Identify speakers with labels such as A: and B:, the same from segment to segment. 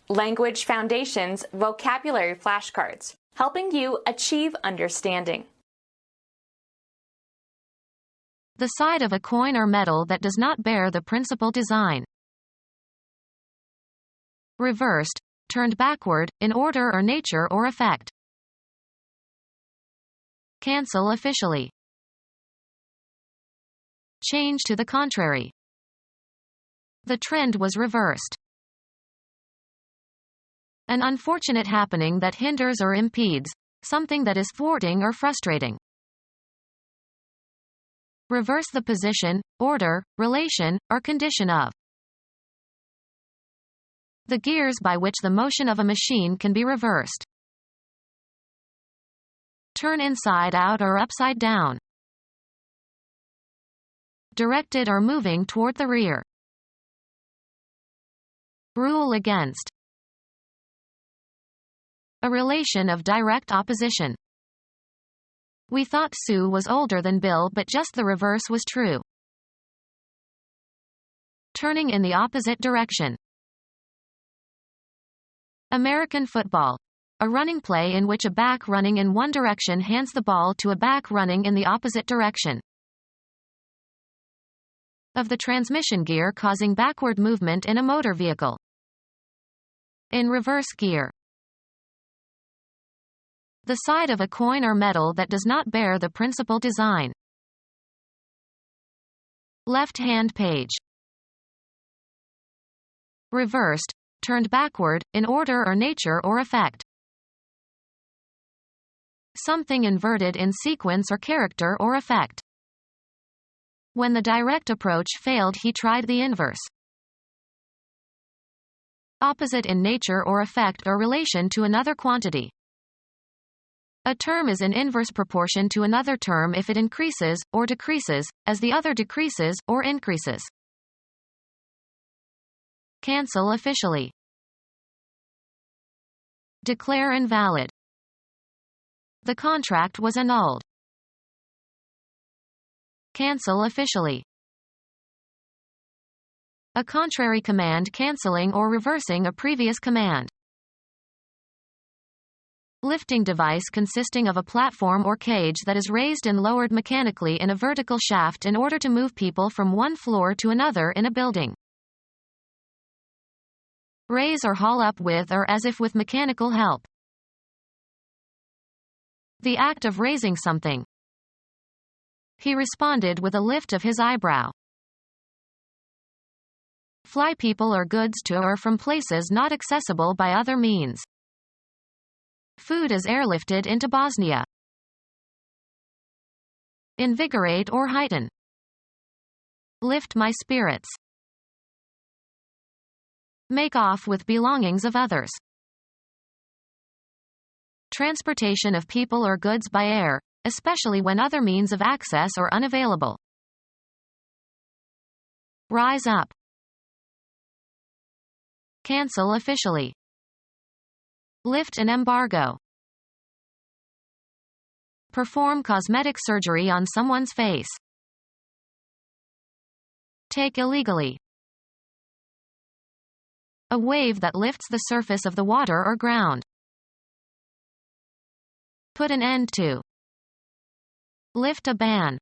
A: Language Foundations Vocabulary Flashcards, helping you achieve understanding.
B: The side of a coin or metal that does not bear the principal design. Reversed, turned backward, in order or nature or effect. Cancel officially. Change to the contrary. The trend was reversed. An unfortunate happening that hinders or impedes, something that is thwarting or frustrating. Reverse the position, order, relation, or condition of. The gears by which the motion of a machine can be reversed. Turn inside out or upside down. Directed or moving toward the rear. Rule against. A relation of direct opposition. We thought Sue was older than Bill, but just the reverse was true. Turning in the opposite direction. American football. A running play in which a back running in one direction hands the ball to a back running in the opposite direction. Of the transmission gear causing backward movement in a motor vehicle. In reverse gear. The side of a coin or metal that does not bear the principal design. Left-hand page. Reversed, turned backward, in order or nature or effect. Something inverted in sequence or character or effect. When the direct approach failed, he tried the inverse. Opposite in nature or effect or relation to another quantity. A term is in inverse proportion to another term if it increases, or decreases, as the other decreases, or increases. Cancel officially. Declare invalid. The contract was annulled. Cancel officially. A contrary command canceling or reversing a previous command. Lifting device consisting of a platform or cage that is raised and lowered mechanically in a vertical shaft in order to move people from one floor to another in a building. Raise or haul up with or as if with mechanical help. The act of raising something. He responded with a lift of his eyebrow. Fly people or goods to or from places not accessible by other means. Food is airlifted into Bosnia. Invigorate or heighten. Lift my spirits. Make off with belongings of others. Transportation of people or goods by air, especially when other means of access are unavailable. Rise up. Cancel officially. Lift an embargo. Perform cosmetic surgery on someone's face. Take illegally. A wave that lifts the surface of the water or ground. Put an end to. Lift a ban.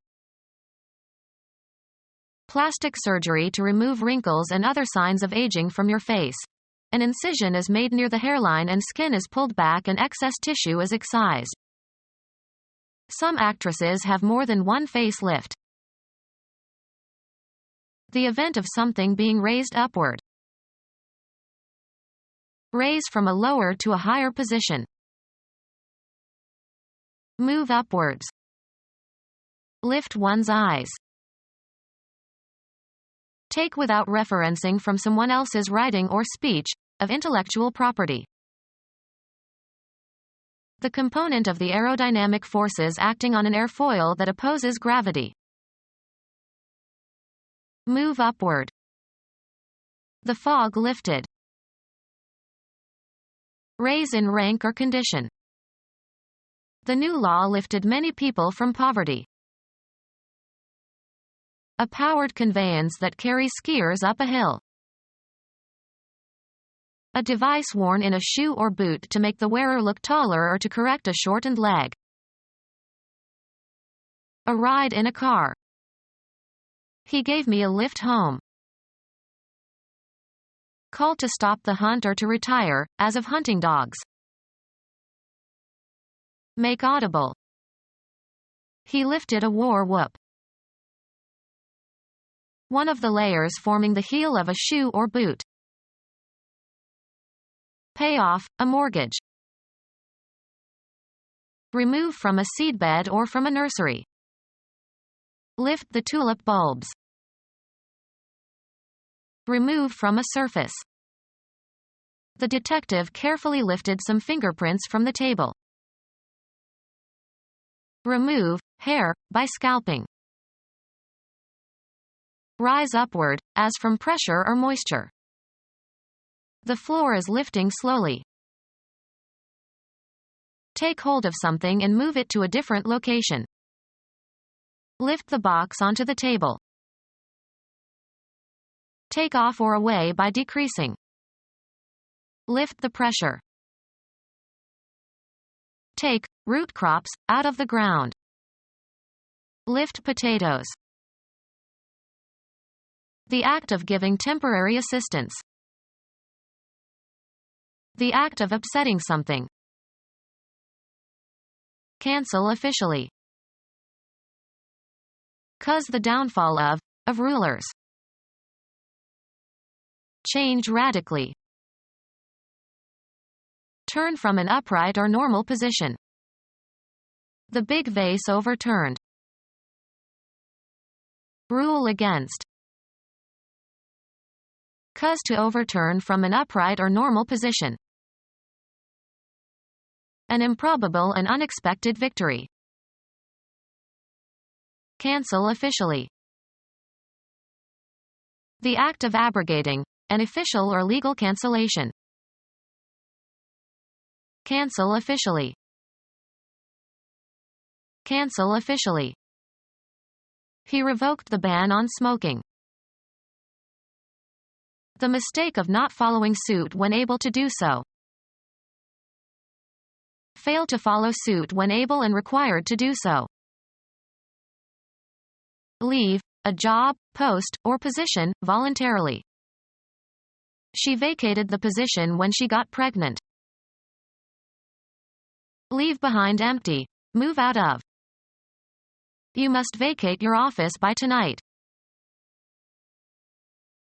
B: Plastic surgery to remove wrinkles and other signs of aging from your face. An incision is made near the hairline and skin is pulled back and excess tissue is excised. Some actresses have more than one facelift. The event of something being raised upward. Raise from a lower to a higher position. Move upwards. Lift one's eyes. Take without referencing from someone else's writing or speech, of intellectual property. The component of the aerodynamic forces acting on an airfoil that opposes gravity. Move upward. The fog lifted. Raise in rank or condition. The new law lifted many people from poverty. A powered conveyance that carries skiers up a hill. A device worn in a shoe or boot to make the wearer look taller or to correct a shortened leg. A ride in a car. He gave me a lift home. Call to stop the hunt or to retire, as of hunting dogs. Make audible. He lifted a war whoop. One of the layers forming the heel of a shoe or boot. Pay off a mortgage. Remove from a seedbed or from a nursery. Lift the tulip bulbs. Remove from a surface. The detective carefully lifted some fingerprints from the table. Remove hair by scalping. Rise upward, as from pressure or moisture. The floor is lifting slowly. Take hold of something and move it to a different location. Lift the box onto the table. Take off or away by decreasing. Lift the pressure. Take root crops out of the ground. Lift potatoes. The act of giving temporary assistance. The act of upsetting something. Cancel officially. Cause the downfall of rulers. Change radically. Turn from an upright or normal position. The big vase overturned. Rule against. Cause to overturn from an upright or normal position. An improbable and unexpected victory. Cancel officially. The act of abrogating, an official or legal cancellation. Cancel officially. Cancel officially. He revoked the ban on smoking. The mistake of not following suit when able to do so. Fail to follow suit when able and required to do so. Leave a job, post, or position voluntarily. She vacated the position when she got pregnant. Leave behind empty. Move out of. You must vacate your office by tonight.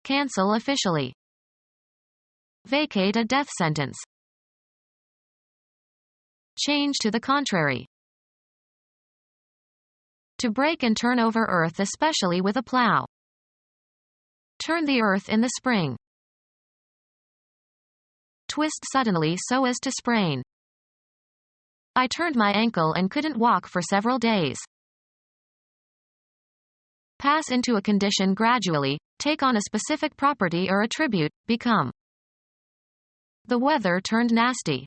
B: Cancel officially. Vacate a death sentence. Change to the contrary. To break and turn over earth, especially with a plow. Turn the earth in the spring. Twist suddenly so as to sprain. I turned my ankle and couldn't walk for several days. Pass into a condition gradually, take on a specific property or attribute, become. The weather turned nasty.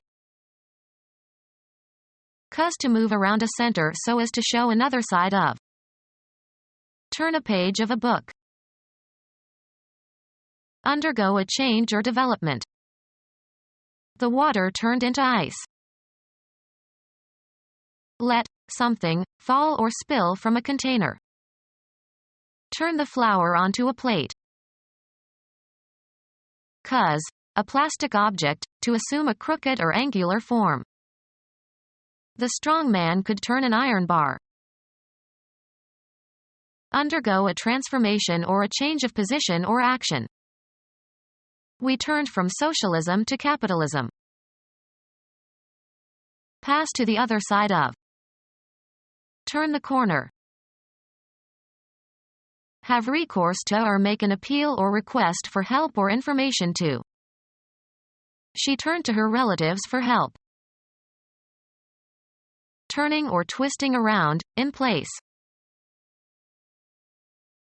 B: Cause to move around a center so as to show another side of. Turn a page of a book. Undergo a change or development. The water turned into ice. Let something fall or spill from a container. Turn the flour onto a plate. Cause a plastic object to assume a crooked or angular form. The strong man could turn an iron bar. Undergo a transformation or a change of position or action. We turned from socialism to capitalism. Pass to the other side of. Turn the corner. Have recourse to or make an appeal or request for help or information to. She turned to her relatives for help. Turning or twisting around, in place.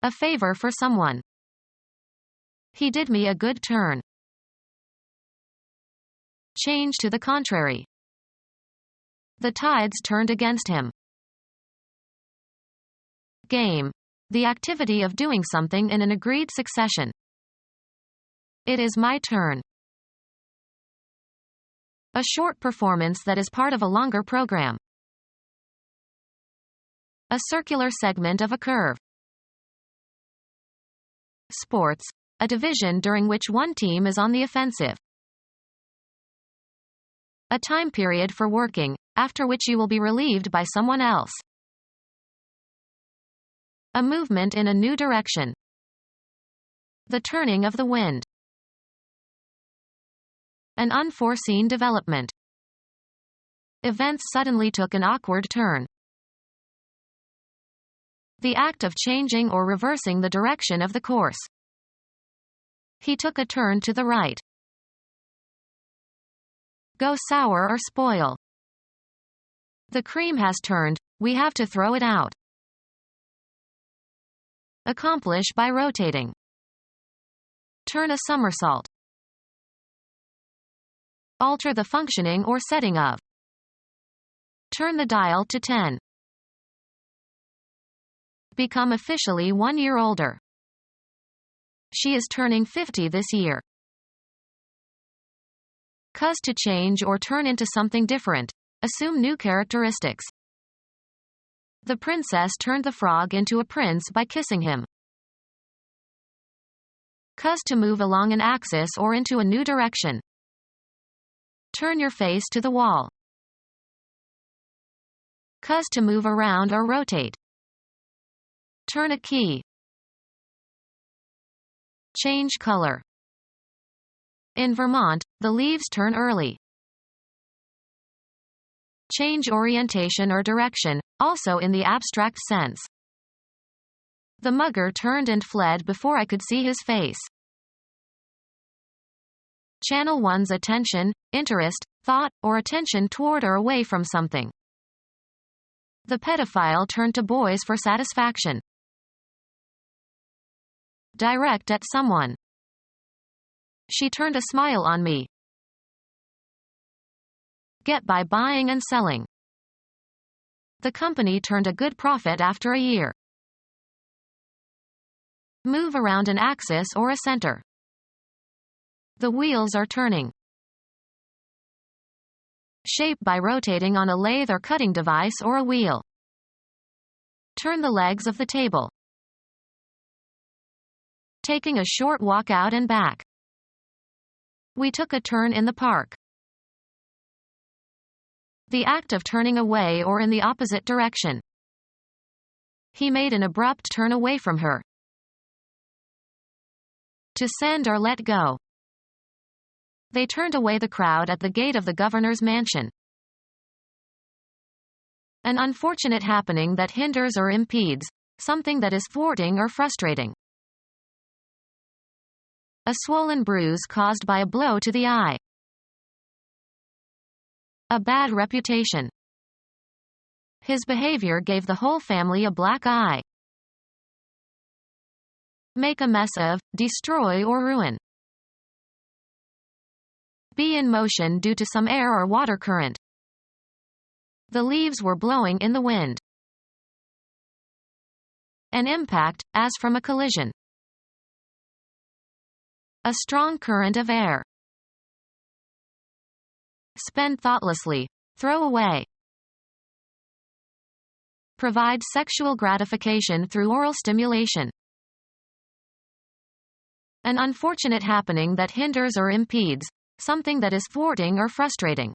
B: A favor for someone. He did me a good turn. Change to the contrary. The tides turned against him. Game. The activity of doing something in an agreed succession. It is my turn. A short performance that is part of a longer program. A circular segment of a curve. Sports, a division during which one team is on the offensive. A time period for working, after which you will be relieved by someone else. A movement in a new direction. The turning of the wind. An unforeseen development. Events suddenly took an awkward turn. The act of changing or reversing the direction of the course. He took a turn to the right. Go sour or spoil. The cream has turned, we have to throw it out. Accomplish by rotating. Turn a somersault. Alter the functioning or setting of. Turn the dial to 10. Become officially 1 year older. She is turning 50 this year. Cause to change or turn into something different. Assume new characteristics. The princess turned the frog into a prince by kissing him. Cause to move along an axis or into a new direction. Turn your face to the wall. Cause to move around or rotate. Turn a key. Change color. In Vermont, the leaves turn early. Change orientation or direction, also in the abstract sense. The mugger turned and fled before I could see his face. Channel one's attention, interest, thought, or attention toward or away from something. The pedophile turned to boys for satisfaction. Direct at someone. She turned a smile on me. Get by buying and selling. The company turned a good profit after a year. Move around an axis or a center. The wheels are turning. Shape by rotating on a lathe or cutting device or a wheel. Turn the legs of the table. Taking a short walk out and back. We took a turn in the park. The act of turning away or in the opposite direction. He made an abrupt turn away from her. To send or let go. They turned away the crowd at the gate of the governor's mansion. An unfortunate happening that hinders or impedes, something that is thwarting or frustrating. A swollen bruise caused by a blow to the eye. A bad reputation. His behavior gave the whole family a black eye. Make a mess of, destroy or ruin. Be in motion due to some air or water current. The leaves were blowing in the wind. An impact, as from a collision. A strong current of air. Spend thoughtlessly. Throw away. Provide sexual gratification through oral stimulation. An unfortunate happening that hinders or impedes, something that is thwarting or frustrating.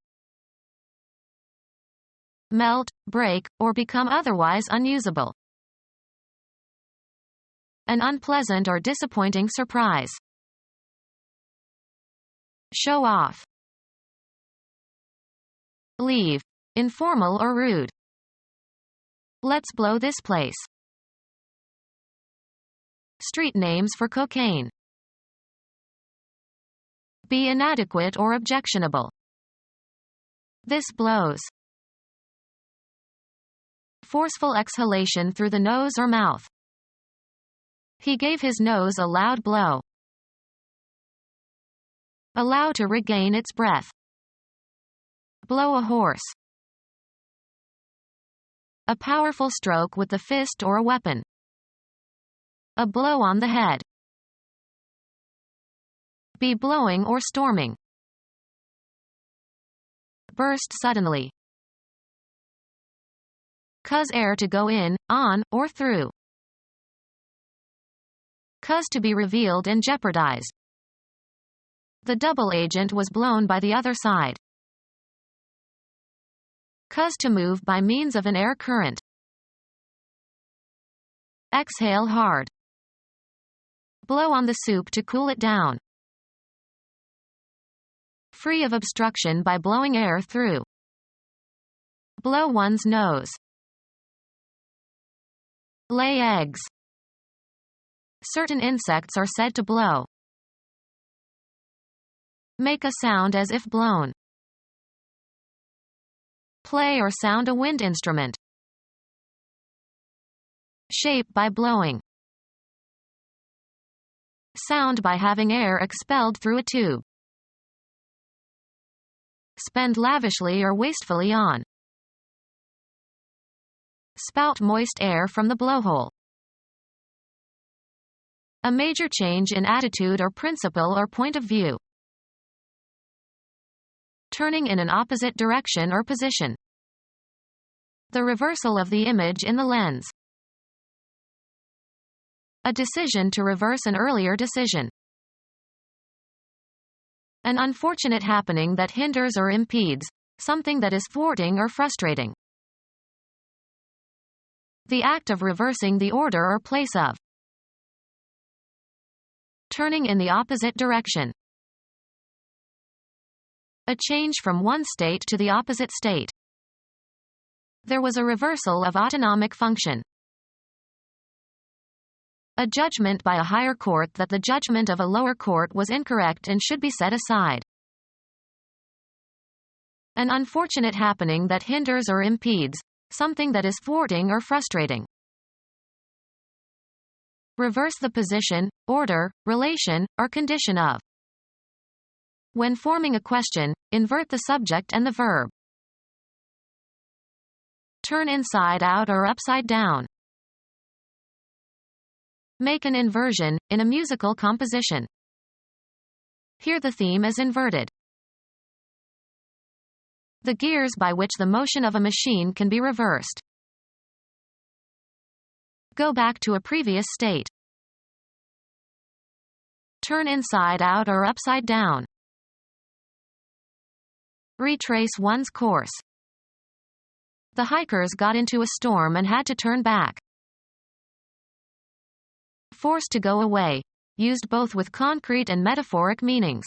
B: Melt, break, or become otherwise unusable. An unpleasant or disappointing surprise. Show off. Leave. Informal or rude. Let's blow this place. Street names for cocaine. Be inadequate or objectionable. This blows. Forceful exhalation through the nose or mouth. He gave his nose a loud blow. Allow to regain its breath. Blow a horse. A powerful stroke with the fist or a weapon. A blow on the head. Be blowing or storming. burst suddenly. Cause air to go in, on, or through. Cause to be revealed and jeopardize. The double agent was blown by the other side. Cause to move by means of an air current. Exhale hard. Blow on the soup to cool it down. Free of obstruction by blowing air through. Blow one's nose. Lay eggs. Certain insects are said to blow. Make a sound as if blown. Play or sound a wind instrument. Shape by blowing. Sound by having air expelled through a tube. Spend lavishly or wastefully on. Spout moist air from the blowhole. A major change in attitude or principle or point of view. Turning in an opposite direction or position. The reversal of the image in the lens. A decision to reverse an earlier decision. An unfortunate happening that hinders or impedes, something that is thwarting or frustrating. The act of reversing the order or place of. Turning in the opposite direction. A change from one state to the opposite state. There was a reversal of autonomic function. A judgment by a higher court that the judgment of a lower court was incorrect and should be set aside. An unfortunate happening that hinders or impedes, something that is thwarting or frustrating. Reverse the position, order, relation, or condition of. When forming a question, invert the subject and the verb. Turn inside out or upside down. Make an inversion, in a musical composition. Here the theme is inverted. The gears by which the motion of a machine can be reversed. Go back to a previous state. Turn inside out or upside down. Retrace one's course. The hikers got into a storm and had to turn back. Forced to go away, used both with concrete and metaphoric meanings.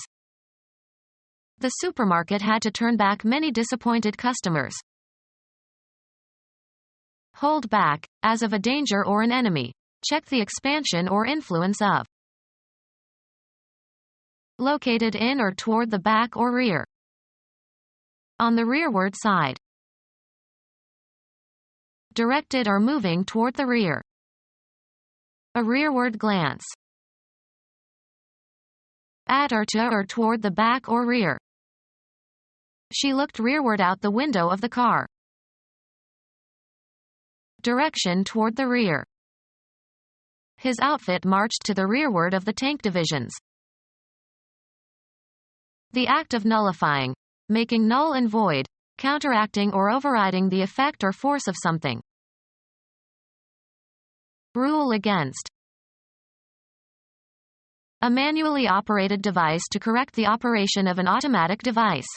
B: The supermarket had to turn back many disappointed customers. Hold back, as of a danger or an enemy. Check the expansion or influence of. Located in or toward the back or rear. On the rearward side. Directed or moving toward the rear. A rearward glance. At or to or toward the back or rear. She looked rearward out the window of the car. Direction toward the rear. His outfit marched to the rearward of the tank divisions. The act of nullifying. Making null and void, counteracting or overriding the effect or force of something. Rule against. A manually operated device to correct the operation of an automatic device.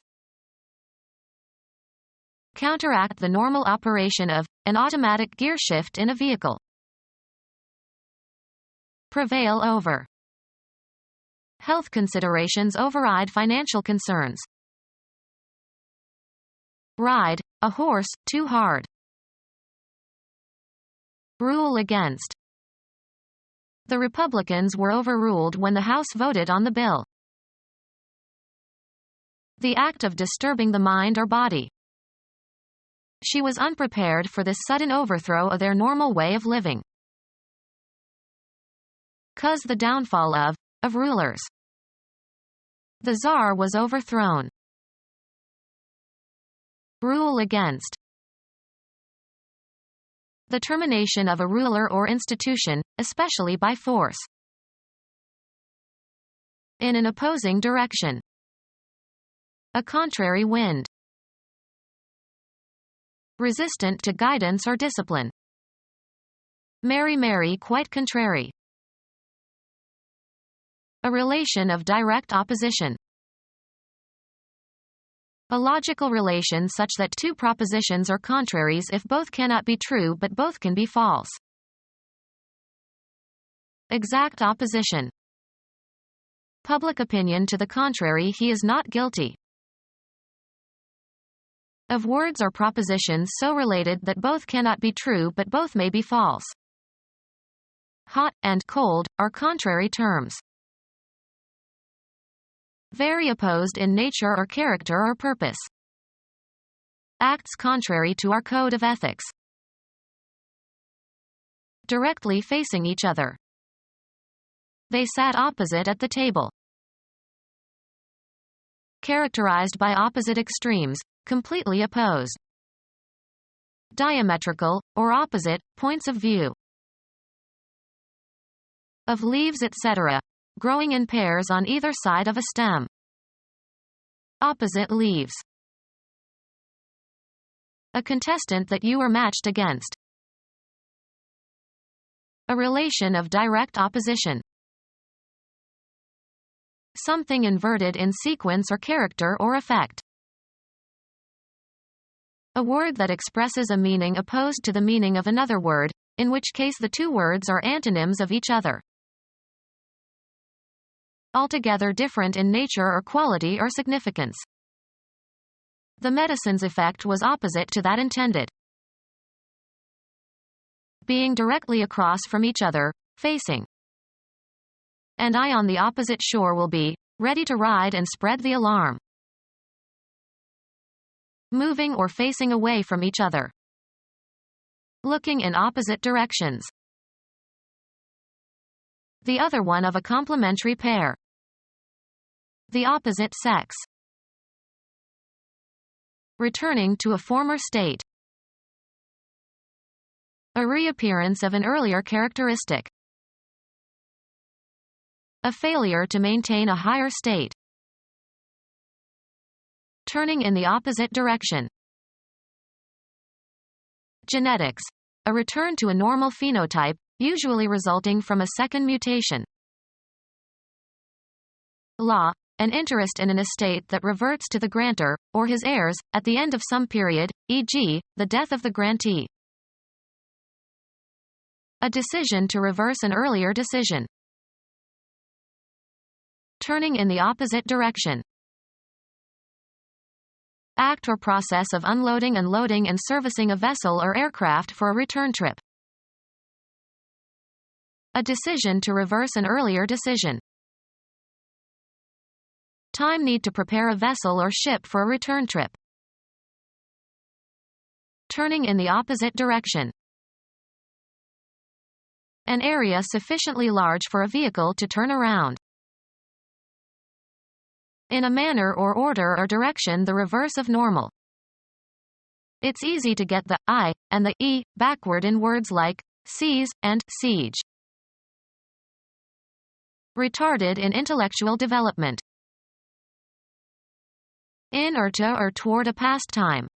B: Counteract the normal operation of an automatic gear shift in a vehicle. Prevail over. Health considerations override financial concerns. Ride, a horse, too hard. Rule against. The Republicans were overruled when the House voted on the bill. The act of disturbing the mind or body. She was unprepared for this sudden overthrow of their normal way of living. Cause the downfall of rulers. The Tsar was overthrown. Rule against. The termination of a ruler or institution, especially by force. In an opposing direction. A contrary wind. resistant to guidance or discipline. Merry, quite contrary. A relation of direct opposition. A logical relation such that two propositions are contraries if both cannot be true but both can be false. Exact opposition. Public opinion to the contrary, he is not guilty. Of words or propositions so related that both cannot be true but both may be false. Hot and cold are contrary terms. Very opposed in nature or character or purpose. Acts contrary to our code of ethics. Directly facing each other. They sat opposite at the table. Characterized by opposite extremes, completely opposed. Diametrical, or opposite, points of view. Of leaves etc., growing in pairs on either side of a stem. Opposite leaves. A contestant that you are matched against. A relation of direct opposition. Something inverted in sequence or character or effect. A word that expresses a meaning opposed to the meaning of another word, in which case the two words are antonyms of each other. Altogether different in nature or quality or significance. The medicine's effect was opposite to that intended. Being directly across from each other, facing. And I on the opposite shore will be, ready to ride and spread the alarm. Moving or facing away from each other. Looking in opposite directions. The other one of a complementary pair. The opposite sex. Returning to a former state. A reappearance of an earlier characteristic. A failure to maintain a higher state. Turning in the opposite direction. Genetics. A return to a normal phenotype, usually resulting from a second mutation. Law. An interest in an estate that reverts to the grantor, or his heirs, at the end of some period, e.g., the death of the grantee. A decision to reverse an earlier decision. Turning in the opposite direction. Act or process of unloading and loading and servicing a vessel or aircraft for a return trip. A decision to reverse an earlier decision. Time need to prepare a vessel or ship for a return trip. Turning in the opposite direction. An area sufficiently large for a vehicle to turn around. In a manner or order or direction the reverse of normal. It's easy to get the I and the E backward in words like seize and siege. Retarded in intellectual development. In or to or toward a past time.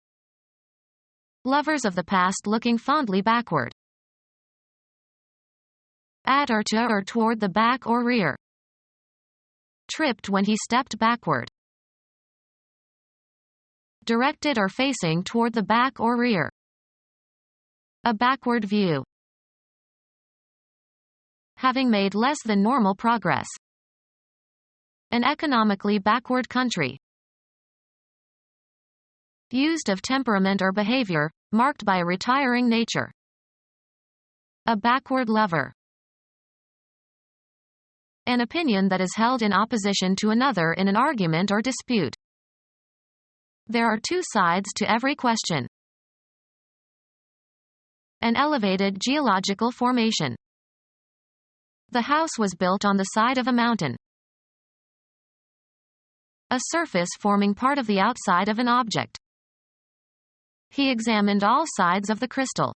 B: Lovers of the past looking fondly backward. At or to or toward the back or rear. Tripped when he stepped backward. Directed or facing toward the back or rear. A backward view. Having made less than normal progress. An economically backward country. Used of temperament or behavior, marked by a retiring nature. A backward lover. An opinion that is held in opposition to another in an argument or dispute. There are two sides to every question. An elevated geological formation. The house was built on the side of a mountain. A surface forming part of the outside of an object. He examined all sides of the crystal.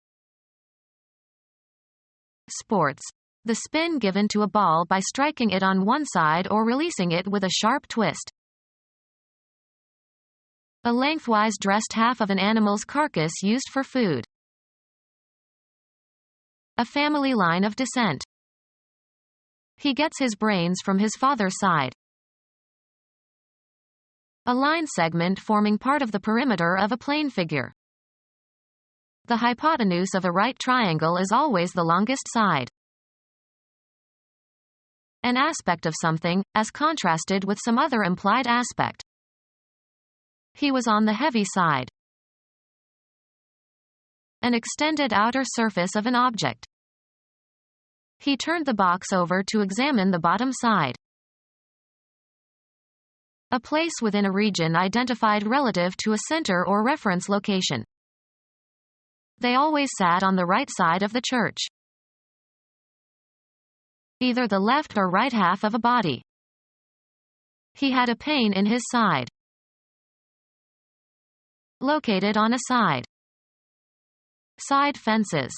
B: Sports. The spin given to a ball by striking it on one side or releasing it with a sharp twist. A lengthwise dressed half of an animal's carcass used for food. A family line of descent. He gets his brains from his father's side. A line segment forming part of the perimeter of a plane figure. The hypotenuse of a right triangle is always the longest side. An aspect of something, as contrasted with some other implied aspect. He was on the heavy side. An extended outer surface of an object. He turned the box over to examine the bottom side. A place within a region identified relative to a center or reference location. They always sat on the right side of the church. Either the left or right half of a body. He had a pain in his side. Located on a side. Side fences.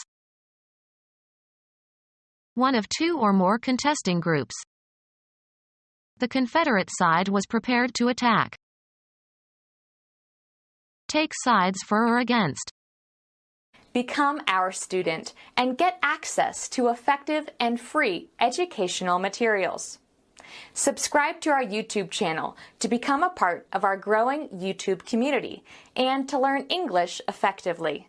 B: One of two or more contesting groups. The Confederate side was prepared to attack. Take sides for or against.
A: Become our student and get access to effective and free educational materials. Subscribe to our YouTube channel to become a part of our growing YouTube community and to learn English effectively.